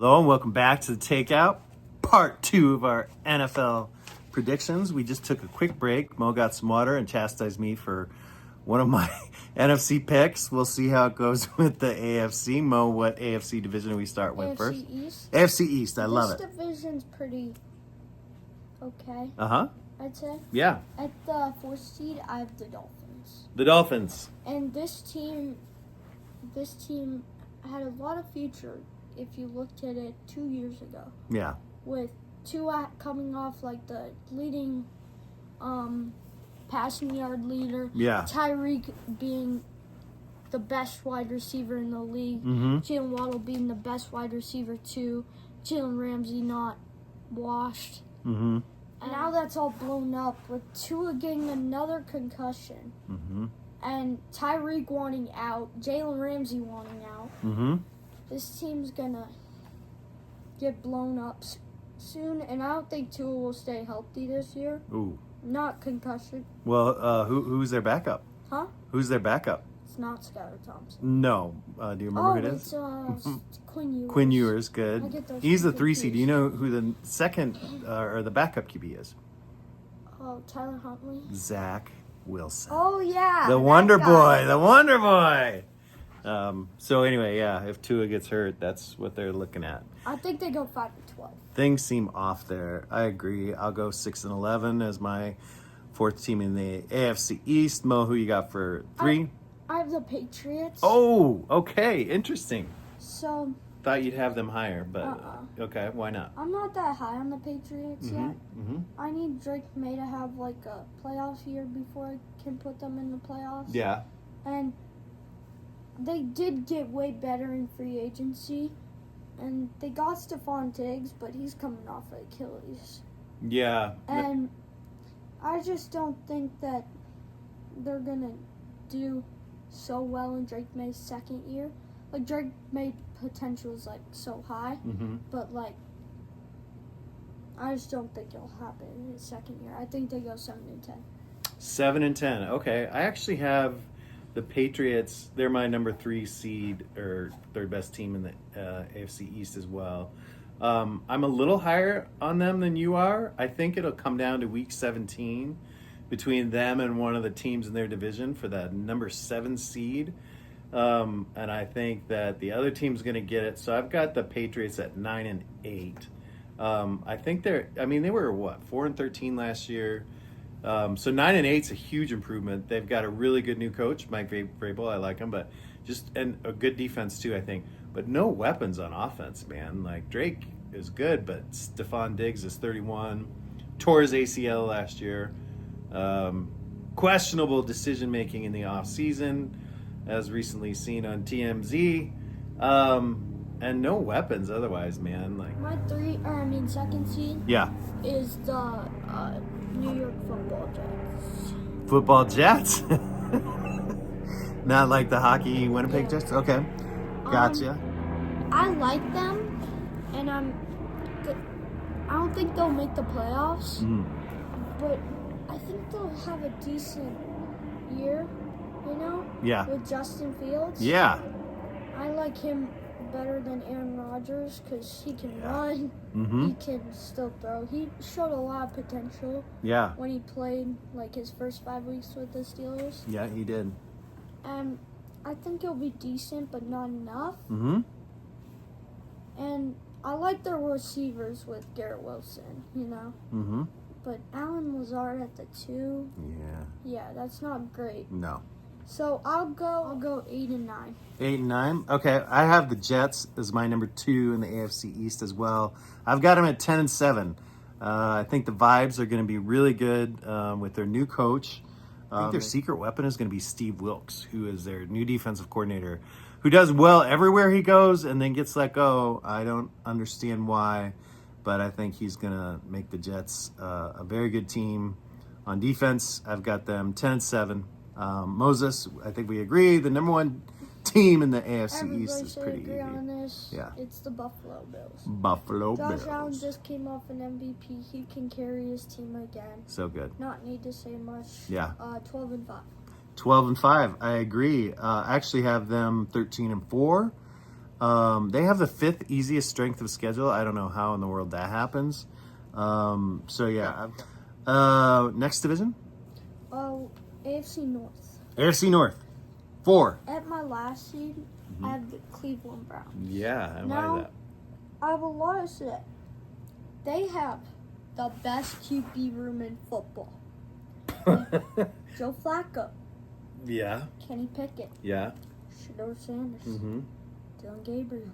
Hello and welcome back to the Takeout, part 2 of our NFL predictions. We just took a quick break. Mo got some water and chastised me for one of my NFC picks. We'll see how it goes with the AFC. Mo, what AFC division do we start with first? AFC East. AFC East, I love it. This division's pretty okay, Uh-huh. I'd say. Yeah. At the 4th seed, I have the Dolphins. The Dolphins. And this team had a lot of future if you looked at it 2 years ago. Yeah. With Tua coming off like the leading passing yard leader. Yeah. Tyreek being the best wide receiver in the league. Mm-hmm. Jalen Waddle being the best wide receiver too. Jalen Ramsey not washed. Mm-hmm. And now that's all blown up with Tua getting another concussion. Mm-hmm. And Tyreek wanting out. Jalen Ramsey wanting out. Mm-hmm. This team's gonna get blown up soon, and I don't think Tua will stay healthy this year. Ooh. Not concussion. Well, who's their backup? Huh? Who's their backup? It's not Skylar Thompson. No. Do you remember who it is? It's Quinn Ewers. Quinn Ewers, I good. get those He's the 3 confused. seed. Do you know who the second or the backup QB is? Oh, Tyler Huntley. Zach Wilson. Oh, yeah. The that Wonder guy. Boy. The Wonder Boy. So anyway, yeah, if Tua gets hurt, that's what they're looking at. I think they go 5-12. Things seem off there. I agree. I'll go 6-11 as my 4th team in the AFC East. Mo, who you got for 3? I have the Patriots. Oh, okay. Interesting. So, Thought you'd have them higher, but okay, why not? I'm not that high on the Patriots yet. Mm-hmm. I need Drake May to have like a playoff year before I can put them in the playoffs. Yeah. And they did get way better in free agency. And they got Stephon Diggs, but he's coming off of Achilles. Yeah. And I just don't think that they're going to do so well in Drake May's second year. Like, Drake May potential is, like, so high. Mm-hmm. But, like, I just don't think it'll happen in his second year. I think they go 7-10. 7-10. Okay. I actually have the Patriots. They're my number 3 seed or third best team in the AFC East as well. I'm a little higher on them than you are. I think it'll come down to week 17 between them and one of the teams in their division for that number 7 seed. And I think that the other team's going to get it. So I've got the Patriots at 9-8. I think they were 4-13 last year. So 9-8 is a huge improvement. They've got a really good new coach, Mike Vrabel. I like him, but and a good defense too, I think. But no weapons on offense, man. Like Drake is good, but Stephon Diggs is 31, tore his ACL last year. Questionable decision making in the offseason, as recently seen on TMZ. And no weapons otherwise, man. Like My second seed yeah, is the New York Football Jets. football Jets. Not like the hockey Winnipeg Jets. Okay, gotcha. I like them, and I don't think they'll make the playoffs, but I think they'll have a decent year, Yeah. with Justin Fields. Yeah. I like him better than Aaron Rodgers because he can run, Mm-hmm. he can still throw. He showed a lot of potential Yeah. when he played like his first 5 weeks with the Steelers. Yeah, he did. And I think it'll be decent, but not enough. Mm-hmm. And I like their receivers with Garrett Wilson, Mm-hmm. But Alan Lazard at the 2, Yeah. that's not great. No. So I'll go 8-9. 8-9. Okay, I have the Jets as my number 2 in the AFC East as well. I've got them at 10-7. I think the vibes are going to be really good with their new coach. I think their secret weapon is going to be Steve Wilkes, who is their new defensive coordinator, who does well everywhere he goes and then gets let go. I don't understand why, but I think he's going to make the Jets a very good team on defense. I've got them 10-7. Moses, I think we agree, the number 1 team in the AFC Everybody East is should pretty agree easy. on this. Yeah. It's the Buffalo Bills. Buffalo Josh Allen Bills. just came off an MVP. He can carry his team again. So good. Not need to say much. Yeah. 12-5. 12-5. I agree. I actually have them 13-4. They have the 5th easiest strength of schedule. I don't know how in the world that happens. So yeah. Next division? Oh, AFC North. AFC North. 4. At my last seed, I have the Cleveland Browns. Yeah, and Now, why is I have a lot to say. They have the best QB room in football. that? Joe Flacco, Yeah. Kenny Pickett, Yeah. Shador Sanders, Mm-hmm. Dylan Gabriel,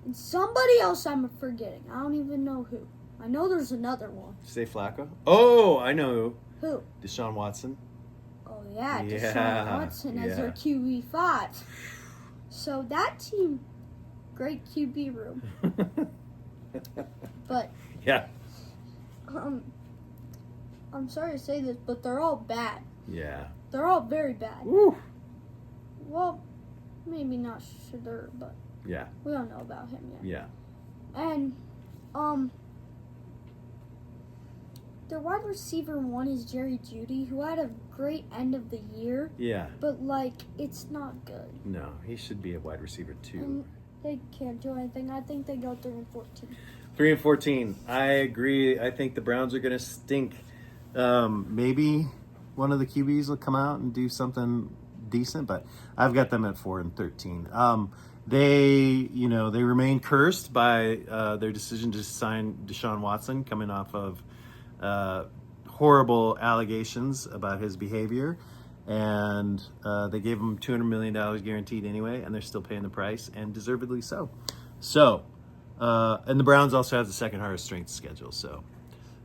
and somebody else I'm forgetting. I don't even know who. I know there's another one. Say Flacco. Oh, I know Who? Deshaun Watson. Oh yeah, Yeah, Deshaun Watson as their yeah. QB5. So that team, great QB room. But Yeah. I'm sorry to say this, but they're all bad. Yeah. They're all very bad. Woo. Well, maybe not Shador, but Yeah. we don't know about him yet. Yeah. And their wide receiver one is Jerry Jeudy, who had a great end of the year, Yeah. but it's not good. No, he should be a wide receiver too. And they can't do anything. I think they go 3-14. 3-14. I agree. I think the Browns are going to stink. Maybe one of the QBs will come out and do something decent, but I've got them at 4-13. They remain cursed by their decision to sign Deshaun Watson, coming off of horrible allegations about his behavior, and they gave him $200 million guaranteed anyway, and they're still paying the price, and deservedly so. So, and the Browns also have the second hardest strength schedule, so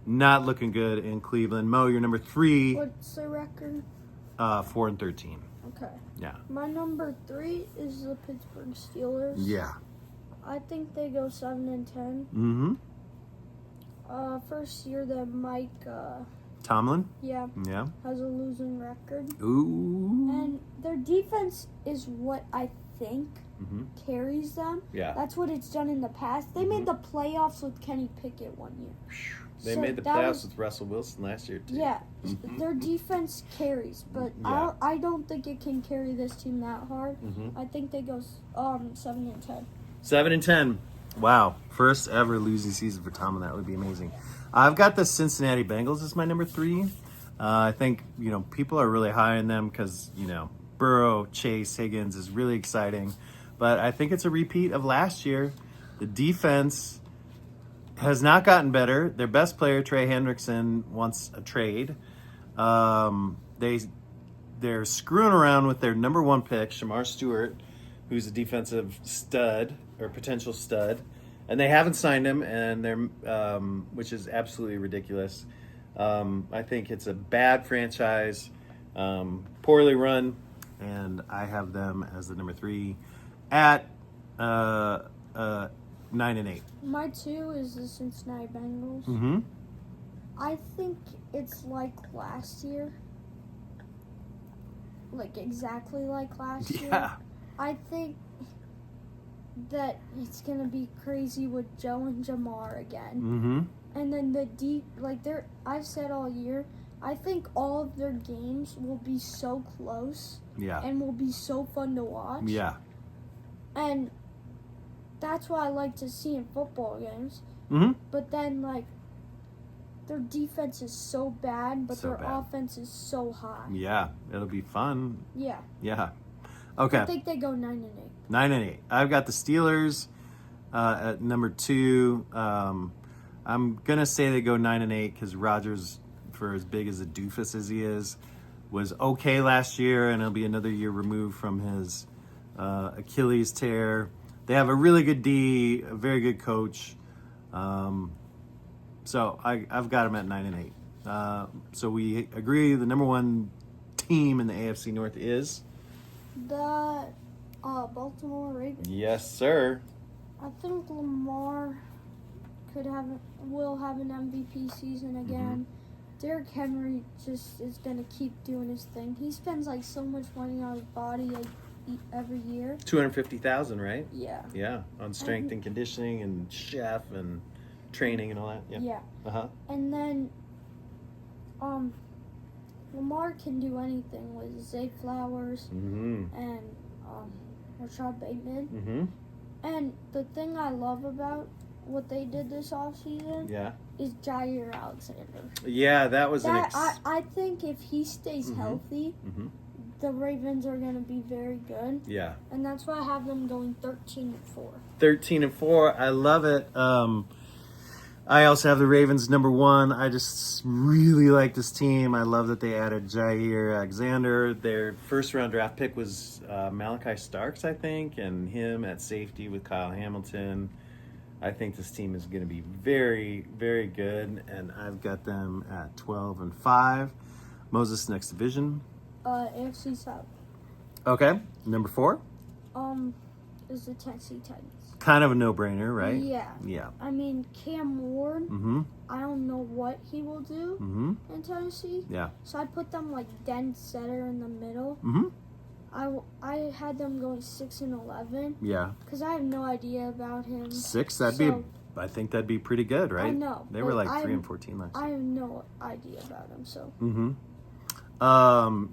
not looking good in Cleveland. Mo, you're number 3. What's their record? 4-13. Okay. Yeah. My number 3 is the Pittsburgh Steelers. Yeah. I think they go 7-10. Mm-hmm. First year that Mike, Tomlin? yeah, Yeah. has a losing record. Ooh. And their defense is what I think Mm-hmm. carries them. Yeah. That's what it's done in the past. They made the playoffs with Kenny Pickett one year. They So made the that playoffs was- with Russell Wilson last year, too. Yeah, their defense carries, but Yeah. I don't think it can carry this team that hard. Mm-hmm. I think they go 7-10. 7-10. Wow. First ever losing season for Tomlin. That would be amazing. I've got the Cincinnati Bengals as my number 3. I think, people are really high on them because, Burrow, Chase, Higgins is really exciting. But I think it's a repeat of last year. The defense has not gotten better. Their best player, Trey Hendrickson, wants a trade. They're screwing around with their number 1 pick, Shamar Stewart, who's a defensive stud or potential stud, and they haven't signed him, and they're which is absolutely ridiculous. I think it's a bad franchise, poorly run, and I have them as the number 3 at 9-8. My 2 is the Cincinnati Bengals. Mm-hmm. I think it's like last year. Like exactly like last year. Yeah. I think that it's going to be crazy with Joe and Jamar again. Mm-hmm. And then I've said all year, I think all of their games will be so close Yeah. and will be so fun to watch. Yeah. And that's what I like to see in football games. Mm-hmm. But then, their defense is so bad, but So their bad. offense is so high. Yeah. It'll be fun. Yeah. Yeah. Okay. I think they go 9-8. 9-8. I've got the Steelers at number 2. I'm gonna say they go 9-8 because Rodgers, for as big as a doofus as he is, was okay last year, and it'll be another year removed from his Achilles tear. They have a really good D, a very good coach. So I've got them at 9-8. So we agree the number 1 team in the AFC North is? The Baltimore Ravens. Yes, sir. I think Lamar will have an MVP season again. Derrick Henry just is gonna keep doing his thing. He spends so much money on his body every year. $250,000, right? Yeah. Yeah, on strength and conditioning and chef and training and all that. Yeah. Yeah. Uh-huh. And then Lamar can do anything with Zay Flowers Mm-hmm. and Rashad Bateman. Mm-hmm. And the thing I love about what they did this offseason Yeah. is Jair Alexander. Yeah, that was I think if he stays Mhm. healthy, Mm-hmm. the Ravens are going to be very good. Yeah. And that's why I have them going 13-4. 13-4. I love it. I also have the Ravens #1. I just really like this team. I love that they added Jair Alexander. Their first-round draft pick was Malachi Starks, I think, and him at safety with Kyle Hamilton. I think this team is going to be very, very good, and I've got them at 12-5. Moses, next division. AFC South. Okay, #4. Is the Tennessee Titans. Kind of a no-brainer, right? Yeah. Yeah. I mean, Cam Ward, Mm-hmm. I don't know what he will do Mm-hmm. in Tennessee. Yeah. So I put them like dead center in the middle. Mm-hmm. I had them going 6-11 Yeah. because I have no idea about him. 6, I think that'd be pretty good, right? I know. They were but like 3-14 last year. I have no idea about him, so. Mm-hmm.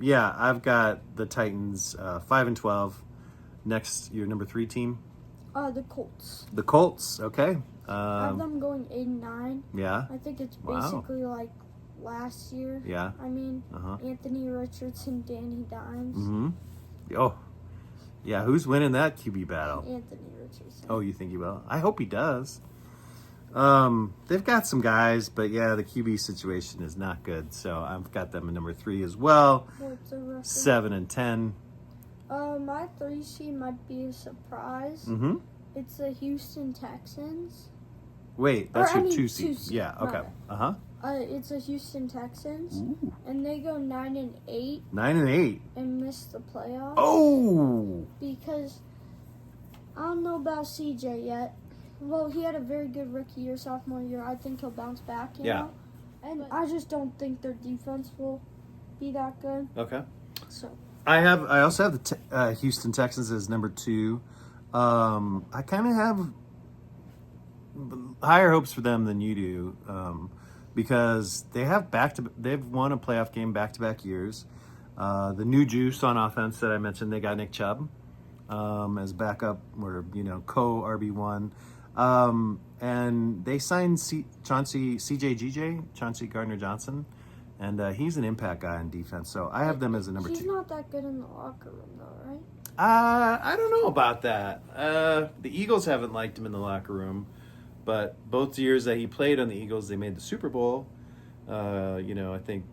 Yeah, I've got the Titans 5-12. Next, your #3 team. The Colts. The Colts, okay. I have them going 8-9. Yeah, I think it's Wow. basically like last year. yeah. I mean, Uh-huh. Anthony Richardson, Danny Dimes. Mm-hmm. Oh, yeah, who's winning that QB battle? Anthony Richardson. Oh, you think he will? I hope he does. They've got some guys, but yeah, the QB situation is not good. So I've got them at #3 as well. What's the record? 7-10. My 3 seed might be a surprise. Mm-hmm. It's the Houston Texans. Wait, that's Or, I your mean, 2 2 seed. seed, Yeah, my okay. bad. Uh-huh. It's the Houston Texans, Ooh. and they go 9-8 9-8. and miss the playoffs. Oh! Because I don't know about CJ yet. Well, he had a very good rookie year, sophomore year. I think he'll bounce back. You know? And I just don't think their defense will be that good. Okay. So I also have the Houston Texans as #2. I kind of have higher hopes for them than you do because they've won a playoff game back-to-back years. The new juice on offense that I mentioned, they got Nick Chubb as backup or co-RB1. And they signed Chauncey Gardner-Johnson, and he's an impact guy on defense. So I have them as a #2. he's not that good in the locker room, though, right? I don't know about that. The Eagles haven't liked him in the locker room, but both years that he played on the Eagles, they made the Super Bowl. I think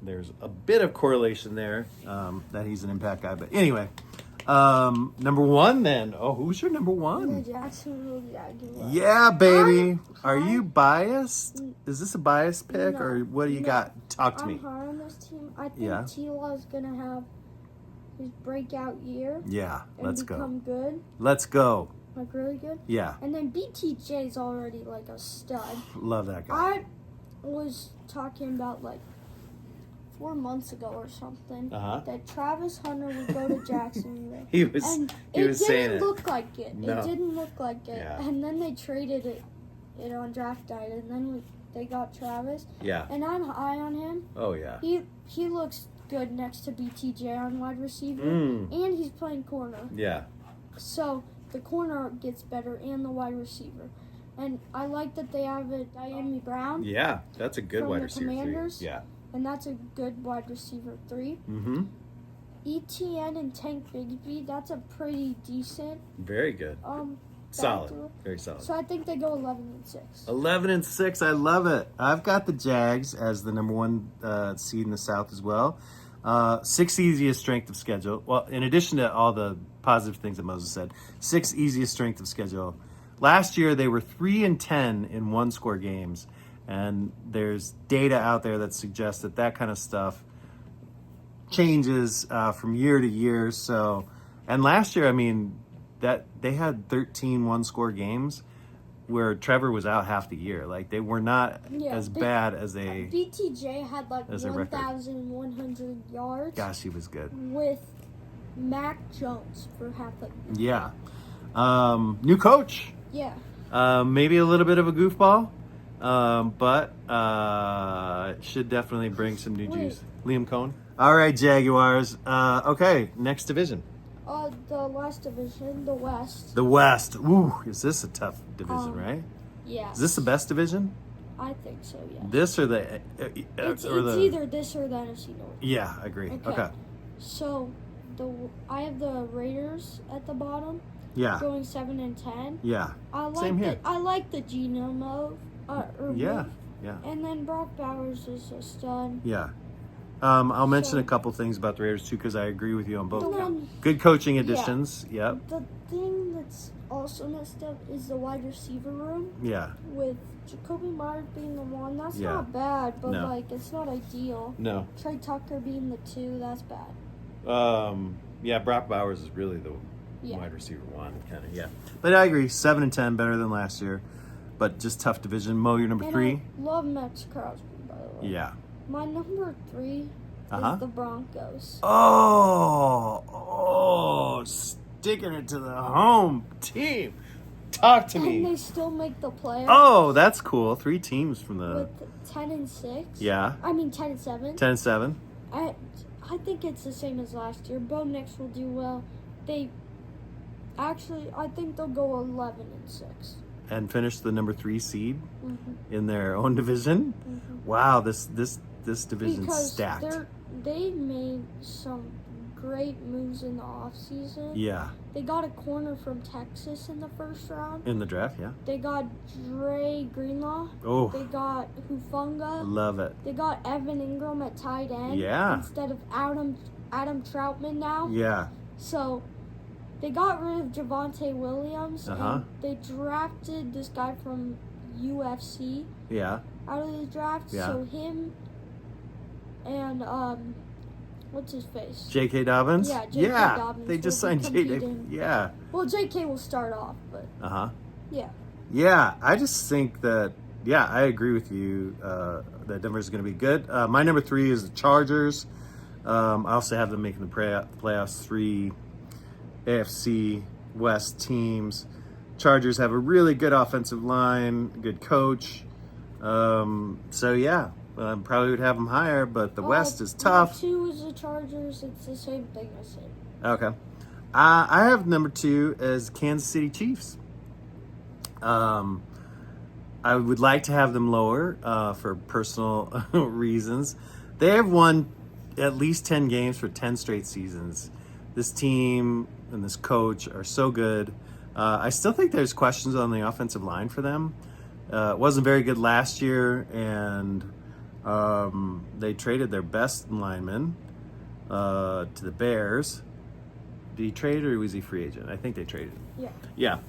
there's a bit of correlation there that he's an impact guy. But anyway, #1 then. Oh, who's your The #1? Jacksonville Jaguars. Yeah, baby. Are you biased? Is this a biased pick, No, or what do you no. got? Talk to I'm me. high on this team. I think Yeah. T-Law is going to have his breakout year Yeah, and let's go. become good, Let's go. like really good. Yeah, And then BTJ is already like a stud. love that guy. I was talking about like 4 months ago or something Uh-huh. that Travis Hunter would go to Jacksonville. He was And he was saying didn't it. look like it. No. It didn't look like it. Yeah. And then they traded it on draft night, and then they got Travis. Yeah. And I'm high on him. Oh yeah. He looks good next to BTJ on wide receiver, Mm. and he's playing corner. Yeah. So the corner gets better, and the wide receiver. And I like that they have a Diami Brown, Yeah, that's a good From wide the receiver. Commanders? 3. Yeah. and that's a good wide receiver 3. Mm-hmm. ETN and Tank Bigsby, that's a pretty decent Very good. backdoor. Solid. Very solid. So I think they go 11-6. 11-6. I love it. I've got the Jags as the #1 seed in the South as well. 6th easiest strength of schedule. Well, in addition to all the positive things that Moses said, 6th easiest strength of schedule. Last year they were 3-10 in one-score games, and there's data out there that suggests that kind of stuff changes from year to year. So, and last year, I mean, that they had 13 one-score games where Trevor was out half the year. Like, they were not as bad as they. BTJ had like as a record. 1,100 yards. Gosh, he was good. With Mac Jones for half the Yeah. New coach. Yeah. Maybe a little bit of a goofball, but should definitely bring some new juice. Liam Cohen. All right, Jaguars. Okay, next division. The last division, the West. The West. Ooh, is this a tough division, right? Yeah. Is this the best division? I think so, yeah. This or the... It's either this or the NFC North. Yeah, I agree. Okay. So, I have the Raiders at the bottom. Yeah. Going 7-10. Yeah. Same here. I like the Geno move. Yeah. And then Brock Bowers is a stud. Yeah. I'll mention a couple things about the Raiders too, because I agree with you on both. Good coaching additions. Yeah. Yep. The thing that's also messed up is the wide receiver room. Yeah. With Jacoby Myers being the one, that's not bad, but it's not ideal. No. Trey Tucker being the 2, that's bad. Yeah, Brock Bowers is really the wide receiver 1, kind of. Yeah. But I agree, 7-10, better than last year, but just tough division. Mo, you're number 3. I love Max Crosby, by the way. Yeah. My number 3 is the Broncos. Oh, sticking it to the home team. Talk to me. And they still make the playoffs. Oh, that's cool. 3 teams from the... With 10-6. Yeah. I mean 10-7. 10-7. I think it's the same as last year. Bo Nix will do well. I think they'll go 11-6. And finish the number 3 seed in their own division. Wow, this division's stacked. They made some great moves in the offseason. Yeah. They got a corner from Texas in the first round. In the draft, yeah. They got Dre Greenlaw. Oh. They got Hufanga. Love it. They got Evan Ingram at tight end. Yeah. Instead of Adam Troutman now. Yeah. So they got rid of Javonte Williams. And they drafted this guy from UFC. Yeah. Out of the draft. Yeah. So him and what's his face? J.K. Dobbins? Yeah, J.K. Dobbins. They just signed J.K. Yeah. Well, J.K. will start off, but... Yeah. Yeah, I just think that, I agree with you that Denver's going to be good. My number 3 is the Chargers. I also have them making the playoffs, 3 AFC West teams. Chargers have a really good offensive line, good coach. Probably would have them higher, but the West is tough. Number 2 is the Chargers. It's the same thing I said. Okay. I have number 2 as Kansas City Chiefs. I would like to have them lower for personal reasons. They have won at least 10 games for 10 straight seasons. This team and this coach are so good. I still think there's questions on the offensive line for them. It wasn't very good last year, and they traded their best lineman to the Bears. Did he trade or was he free agent? I think they traded. Yeah.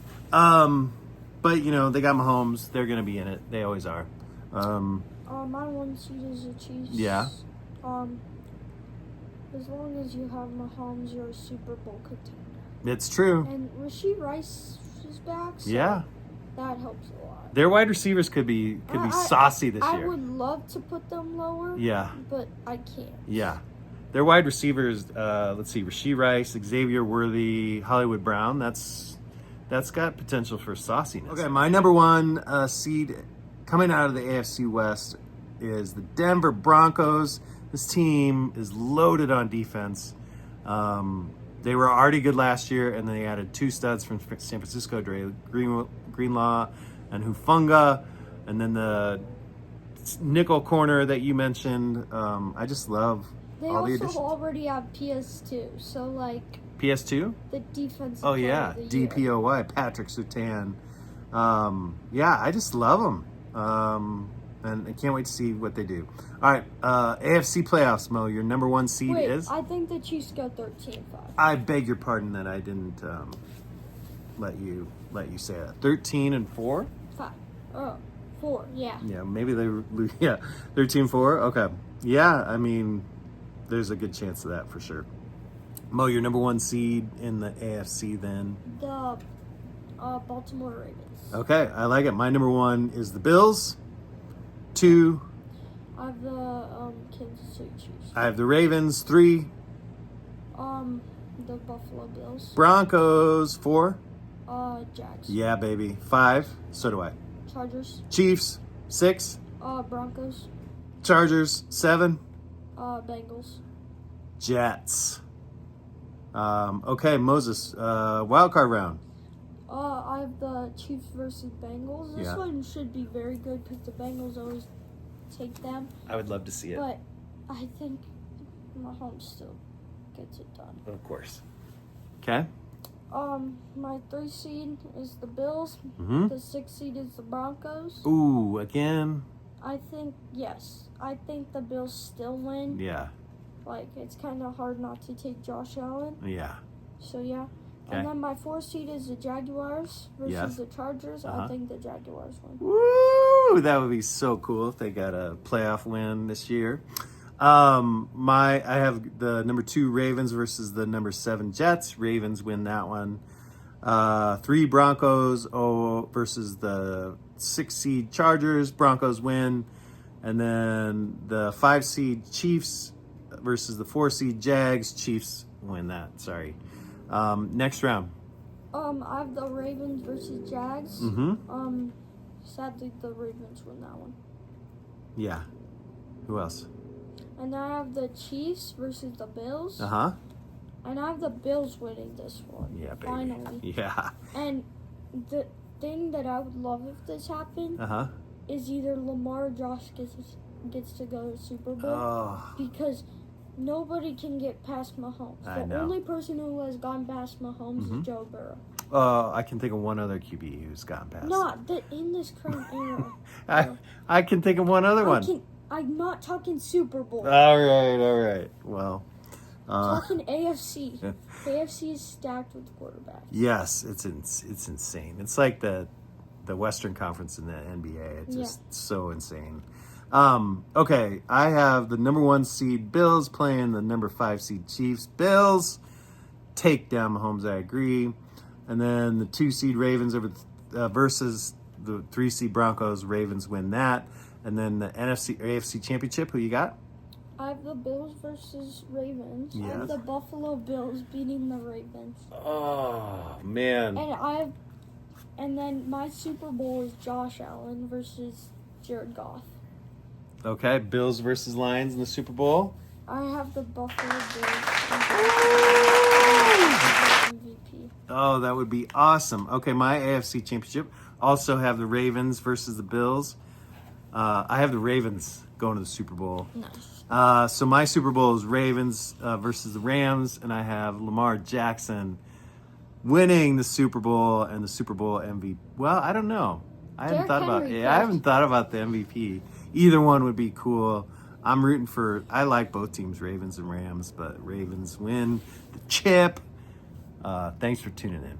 But, they got Mahomes. They're going to be in it. They always are. My 1 seed is the Chiefs. Yeah. As long as you have Mahomes, you're a Super Bowl contender. It's true. And Rashee Rice is back, so that helps a lot. Their wide receivers could be saucy this year. I would love to put them lower. Yeah. But I can't. Yeah. Their wide receivers, let's see, Rashee Rice, Xavier Worthy, Hollywood Brown. That's got potential for sauciness. Okay, my number 1 seed coming out of the AFC West is the Denver Broncos. This team is loaded on defense. They were already good last year, and they added 2 studs from San Francisco, Dre Greenlaw and Hufanga, and then the nickel corner that you mentioned. I just love all the additions. They also already have PS2, so PS2? The defense. Oh, yeah. DPOY, Patrick Surtain. I just love them. And I can't wait to see what they do. All right, AFC playoffs, Mo. Your number 1 seed is? I think the Chiefs go 13-5. I beg your pardon that I didn't let you say that. 13-4? 5. Oh, 4. Yeah. Yeah, maybe they. 13-4. Okay. Yeah, I mean, there's a good chance of that for sure. Mo, your number 1 seed in the AFC then? The Baltimore Ravens. Okay, I like it. My number 1 is the Bills. 2. I have the Kansas City Chiefs. I have the Ravens. 3. The Buffalo Bills. Broncos. 4. Jags. Yeah, baby. 5. So do I. Chargers. Chiefs. 6. Broncos. Chargers. 7. Bengals. Jets. Okay, Moses, wild card round. I have the Chiefs versus Bengals. This Yeah. one should be very good because the Bengals always take them. I would love to see it. But I think Mahomes still gets it done. Of course. Okay. My 3 seed is the Bills. Mm-hmm. The 6 seed is the Broncos. Ooh, again? I think the Bills still win. Yeah. Like, it's kind of hard not to take Josh Allen. Yeah. So, yeah. Okay. And then my 4 seed is the Jaguars versus Yes. the Chargers. Uh-huh. I think the Jaguars win. Woo! That would be so cool if they got a playoff win this year. I have the number 2 Ravens versus the number 7 Jets. Ravens win that one. 3 Broncos versus the 6 seed Chargers. Broncos win. And then the 5 seed Chiefs versus the 4 seed Jags. Chiefs win that. Sorry. Next round. I have the Ravens versus Jags. Mm-hmm. Sadly, the Ravens win that one. Yeah. Who else? And I have the Chiefs versus the Bills. Uh-huh. And I have the Bills winning this one. Yeah, baby. Finally. Yeah. And the thing that I would love if this happened Uh-huh. is either Lamar or Josh gets to go to Super Bowl. Oh. Because nobody can get past Mahomes. I The know. only person who has gone past Mahomes Mhm. is Joe Burrow. I can think of one other QB who's gotten past. In this current era. I can think of one other one. I'm not talking Super Bowl. All right. Well, Talking AFC. The AFC is stacked with quarterbacks. yes, it's insane. It's like the Western Conference in the NBA. It's just so insane. Okay, I have the number 1 seed Bills playing the number 5 seed Chiefs. Bills take down Mahomes. I agree. And then the 2 seed Ravens versus the 3 seed Broncos. Ravens win that. And then the AFC Championship. Who you got? I have the Bills versus Ravens. I have Yes. the Buffalo Bills beating the Ravens. Oh man. And then my Super Bowl is Josh Allen versus Jared Goff. Okay, Bills versus Lions in the Super Bowl. I have the Buffalo Bills MVP. Oh, that would be awesome. Okay, my AFC Championship also have the Ravens versus the Bills. I have the Ravens going to the Super Bowl. Nice. So my Super Bowl is Ravens versus the Rams, and I have Lamar Jackson winning the Super Bowl and the Super Bowl MVP. Well, I don't know. I haven't thought about the MVP. Either one would be cool. I'm rooting for. I like both teams, Ravens and Rams, but Ravens win the chip. Thanks for tuning in.